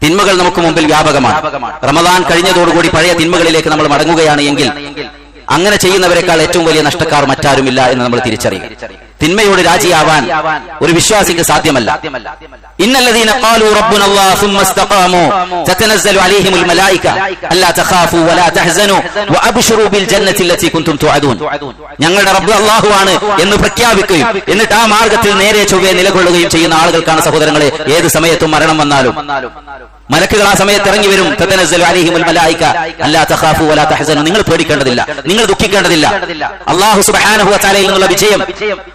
തിന്മകൾ നമുക്ക് മുമ്പിൽ വ്യാപകമാണ്. റമദാൻ കഴിഞ്ഞതോടുകൂടി പഴയ തിന്മകളിലേക്ക് നമ്മൾ മടങ്ങുകയാണ് എങ്കിൽ അങ്ങനെ ചെയ്യുന്നവരെക്കാൾ ഏറ്റവും വലിയ നഷ്ടക്കാർ മറ്റാരുമില്ല എന്ന് നമ്മൾ തിരിച്ചറിയും. തിന്മയോട് രാജിയാവാൻ ഒരു വിശ്വാസിക്ക് സാധ്യമല്ല. ഇന്നല്ലദീന ഖാലൂ റബ്ബുനല്ലാഹു സുമ്മ ഇസ്തഖാമൂ തതനസ്സലു അലൈഹിമുൽ മലായിക അല്ലാ തഖാഫൂ വലാ തഹ്സനൂ വഅബ്ശിറൂ ബിൽ ജന്നത്തി അല്ലതി കുൻതും തുഅദൂൻ. ഞങ്ങളുടെ റബ്ബ് അല്ലാഹുവാണ് എന്ന് പ്രഖ്യാപിക്കുകയും എന്നിട്ട് ആ മാർഗത്തിൽ നേരെ ചൊവ്വേ നിലകൊള്ളുകയും ചെയ്യുന്ന ആളുകൾക്കാണ് സഹോദരങ്ങളെ ഏത് സമയത്തും മരണം വന്നാലും മലക്കുകൾ ആ സമയത്ത് ഇറങ്ങി വരും. തതനസ്സലു അലൈഹിമുൽ മലായിക അല്ലാ തഖാഫൂ വലാ തഹ്സനൂ. നിങ്ങൾ പേടിക്കേണ്ടതില്ല, നിങ്ങൾ ദുഃഖിക്കേണ്ടതില്ല. അല്ലാഹു സുബ്ഹാനഹു വ തആലയിൽ നിന്നുള്ള വിജയം,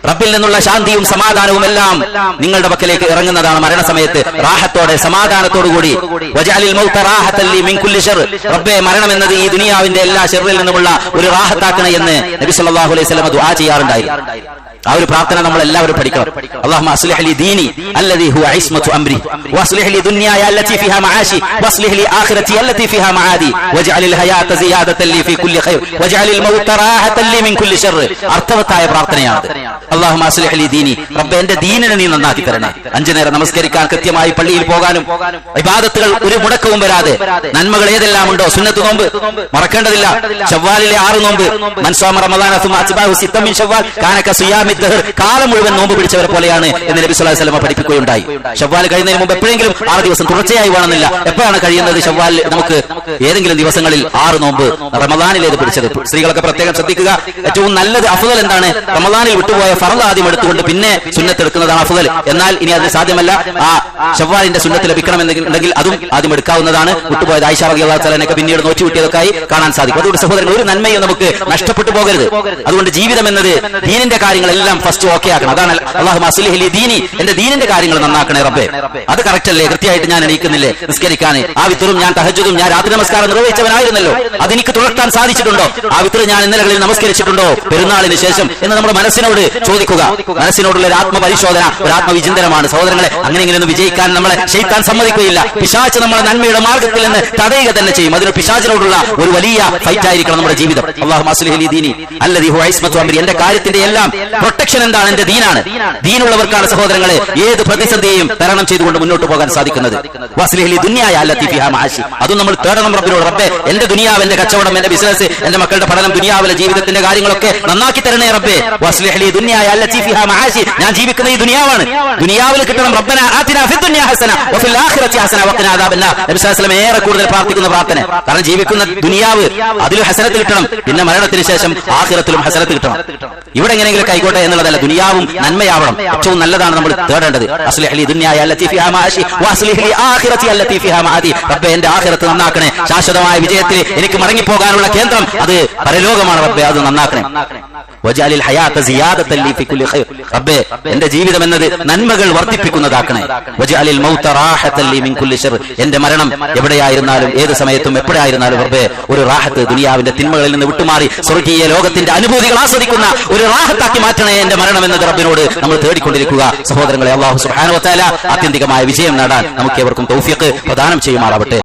റബ്ബിൽ നിന്നുള്ള ശാന്തിയും സമാധാനവും എല്ലാം നിങ്ങളുടെ പക്കലേക്ക് ഇറങ്ങുന്നതാണ് മരണസമയത്ത് റാഹത്തോടെ സമാധാനത്തോടുകൂടി. വജഅലിൽ മൗത റാഹത്തൻ ലി മിൻ കുല്ലി ശർ. റബ്ബേ, മരണം എന്നത് ഈ ദുനിയാവിന്റെ എല്ലാ ശർറിൽ നിന്നുമുള്ള ഒരു റാഹത്താക്കണേ എന്ന് നബി സല്ലല്ലാഹു അലൈഹി വസല്ലം ദുആ ചെയ്യാറുണ്ടായിരുന്നു. ആ ഒരു പ്രാർത്ഥന നമ്മൾ എല്ലാവരും പഠിക്കണം. അല്ലാഹുമ്മ അസ്ലിഹ് ലി ദീനി അല്ലദീ ഹുവ ഇസ്മതു അംരി വഅസ്ലിഹ് ലി ദുനിയായ അല്ലതി ഫിഹാ മആശി വഅസ്ലിഹ് ലി ആഖിറതി അല്ലതി ഫിഹാ മആദി വജഅലിൽ ഹയാത സിയാദതൻ ലി ഫീ കുല്ലി ഖൈർ വജഅലിൽ മൗത റാഹതൻ ലി മിൻ കുല്ലി ശർ. അർത്ഥവത്തായ പ്രാർത്ഥനയാണ്. അല്ലാഹുമ്മ അസ്ലിഹ് ലി ദീനി, റബ്ബേ എന്റെ ദീനിനെ നീ നന്നാക്കി തരണേ. 5 നേരം നമസ്കരിക്കാൻ കൃത്യമായി പള്ളിയിൽ പോകാനും ഇബാദത്തുകൾ ഒരു മുടക്കവും വരാതെ നന്മകൾ ഏതെല്ലാം ഉണ്ടോ, സുന്നത്ത് നോമ്പ് മറക്കേണ്ടതില്ല, ശവ്വാലിലെ 6 നോമ്പ്, മൻ സാമ റമദാന സുമ്മ അത്ബഅഹു സിത്തൻ മിൻ ശവ്വാൽ കാന കസിയാമി ദഹർ, കാലം മുഴുവൻ നോമ്പ് പിടിച്ചവരെ പോലെയാണ് എന്ന് നബി സല്ലല്ലാഹു അലൈഹി വസല്ലം പഠിപ്പിക്കുകയുണ്ടായി. ശവ്വാൽ കഴിയുന്നതിന് മുമ്പ് എപ്പോഴെങ്കിലും 6 ദിവസം തുടർച്ചയായി വേണമെന്നില്ല. എപ്പോഴാണ് കഴിയുന്നത്? ശവ്വാൽ നമുക്ക് ഏതെങ്കിലും ദിവസങ്ങളിൽ 6 നോമ്പ് റമദാനിലേത് പിടിച്ചത്. സ്ത്രീകളൊക്കെ പ്രത്യേകം ശ്രദ്ധിക്കുക. ഏറ്റവും നല്ലത് അഫ്ദൽ എന്താണ്? റമദാനിൽ വിട്ടുപോയ ഫർദ് ആദ്യം എടുത്തുകൊണ്ട് പിന്നെ സുന്നത്ത് എടുക്കുന്നതാണ് അഫ്ദൽ. എന്നാൽ ഇനി അതിന് സാധ്യമല്ല, ആ ശവ്വാലിന്റെ സുന്നത്ത് ലഭിക്കണമെന്നുണ്ടെങ്കിൽ അതും ആദ്യം എടുക്കാവുന്നതാണ്. വിട്ടുപോയത് ആയിഷ റളിയല്ലാഹു തആല അൻഹ പിന്നീട് നോറ്റി വിട്ടിയതൊക്കെയായി കാണാൻ സാധിക്കും. അതുകൊണ്ട് സഹോദരൻ, ഒരു നന്മയും നമുക്ക് നഷ്ടപ്പെട്ടു പോകരുത്. അതുകൊണ്ട് ജീവിതം എന്നത് ദീനിന്റെ കാര്യങ്ങളെല്ലാം ഫസ്റ്റ് ഓക്കെ ആക്കണം. അതാണ് അല്ലാഹുമ്മ അസ്ലിഹ് ലി ദീനി, എന്റെ ദീനിന്റെ കാര്യങ്ങൾ നന്നാക്കണേ റബ്ബേ. അത് കറക്റ്റ് അല്ലേ? കൃത്യമായിട്ട് ഞാൻ എണീക്കുന്നില്ലേ നിസ്കരിക്കാൻ? ആ വിത്തറും ഞാൻ തഹജ്ജുദും ഞാൻ രാത്രി നമസ്കാരം നിർവഹിച്ചവനായിരുന്നല്ലോ, അതെനിക്ക് തുടർത്താൻ സാധിച്ചിട്ടുണ്ടോ? ആ വിത്തറ് ഞാൻ ഇന്നലകളിൽ നമസ്കരിച്ചിട്ടുണ്ടോ പെരുന്നാളിന് ശേഷം എന്ന് നമ്മുടെ മനസ്സിനോട് ചോദിക്കുക. മനസ്സിനോടുള്ള ഒരു ആത്മപരിശോധന, ഒരു ആത്മവിചിന്തനമാണ് സഹോദരങ്ങളെ. അങ്ങനെയൊന്നും വിജയിക്കാൻ നമ്മളെ ശൈത്താൻ സമ്മതിക്കുകയില്ല. പിശാച് നമ്മളെ നന്മയുടെ മാർഗത്തിൽ നിന്ന് തടയുക തന്നെ ചെയ്യും. അതിന് പിശാചിനോടുള്ള ഒരു വലിയ ഫൈറ്റ് ആയിരിക്കണം നമ്മുടെ ജീവിതം. അല്ലാഹുമ്മ അസ്ലിഹ് ലി ദീനി അല്ലദീ ഹുവ ഇസ്മതു അംരി, എന്റെ കാര്യത്തിന്റെ എല്ലാം പ്രൊട്ടക്ഷൻ എന്താണ്? എന്റെ ദീനാണ്. ദീനുള്ളവർക്കാണ് സഹോദരങ്ങളെ ഏത് പ്രതിസന്ധിയെയും തരണം ചെയ്തുകൊണ്ട് മുന്നോട്ട് പോകാൻ സാധിക്കുന്നത്. വഅസ്ലിഹ് ലി ദുനിയായ അല്ലതി ഫിഹാ മആശി, അതും നമ്മൾ തേടണം റബ്ബിനോട്. റബ്ബേ, എന്റെ ദുനിയാവ്, എന്റെ കച്ചവടം, എന്റെ ബിസിനസ്, എന്റെ മക്കളുടെ പഠനം, ദുനിയാവിലെ ജീവിതത്തിന്റെ കാര്യങ്ങളൊക്കെ നന്നാക്കി തരണേ റബ്ബേ. വഅസ്ലിഹ് ലി ദുനിയായ അല്ലതി ഫിഹാ മആശി, ഞാൻ ജീവിക്കുന്ന ഈ ദുനിയാവാണ്, ദുനിയാവിൽ കിട്ടണം. റബ്ബനാ ആതിനാ ഫിദ് ദുനിയാ ഹസന വഫിൽ ആഖിറതി ഹസന വഖിനാ അദാബന്നാർ. നബി സല്ലല്ലാഹു അലൈഹി വസല്ലം ഏറെ കൂടുതൽ പ്രാർത്ഥിക്കുന്ന പ്രാർത്ഥന. കാരണം ജീവിക്കുന്ന ദുനിയാവ് അതിൽ ഹസനത്ത് കിട്ടണം, പിന്നെ മരണത്തിന് ശേഷം ആഖിറത്തിലും ഹസനത്ത് കിട്ടണം. ഇവിടെ എങ്ങനെയെങ്കിലും കൈകോട്ടെ എന്നുള്ളതല്ല, ദുനിയാവും നന്മയാവണം. ഏറ്റവും നല്ലതാണ് നമ്മൾ തേടേണ്ടത്. അസ്ലിഹ് ലി ദുനിയായ അല്ലതി ഫിഹാ മആശി വഅസ്ലിഹ് ലി ആഖിറതി അല്ലതി ഫിഹാ മആദി. റബ്ബേ, എന്റെ ആഖിറത്ത് നന്നാക്കണേ. ശാശ്വതമായ വിജയത്തിൽ എനിക്ക് മടങ്ങിപ്പോകാനുള്ള കേന്ദ്രം അത് പരലോകമാണ് റബ്ബേ, അത് നന്നാക്കണേ. വജഅലിൽ ഹയാത സിയാദതൻ ലി ഫീ കുല്ലി ഖൈർ. റബ്ബേ, എന്റെ ജീവിതം എന്നത് നന്മകൾ വർദ്ധിപ്പിക്കുന്നതാക്കണേ. വജഅലിൽ മൗത റാഹതൻ ലി മിൻ കുല്ലി ശർ, എന്റെ മരണം എവിടെയായിരുന്നാലും ഏത് സമയത്തും എപ്പോഴായിരുന്നാലും റബ്ബേ ഒരു റാഹത്ത്, ദുനിയാവിന്റെ തിന്മകളിൽ നിന്ന് വിട്ടുമാറി സ്വർഗീയ ലോകത്തിന്റെ അനുഭൂതികൾ ആസ്വദിക്കുന്ന ഒരു റാഹത്താക്കി മാറ്റണേ എന്റെ മരണം എന്നത് റബ്ബിനോട് നമ്മൾ തേടിക്കൊണ്ടിരിക്കുക. സഹോദരങ്ങളെ, അല്ലാഹു സുബ്ഹാനഹു വ തആല ആത്യന്തികമായ വിജയം നേടാൻ നമുക്ക് ഏവർക്കും തൗഫീഖ് പ്രദാനം ചെയ്യുമാറാവട്ടെ.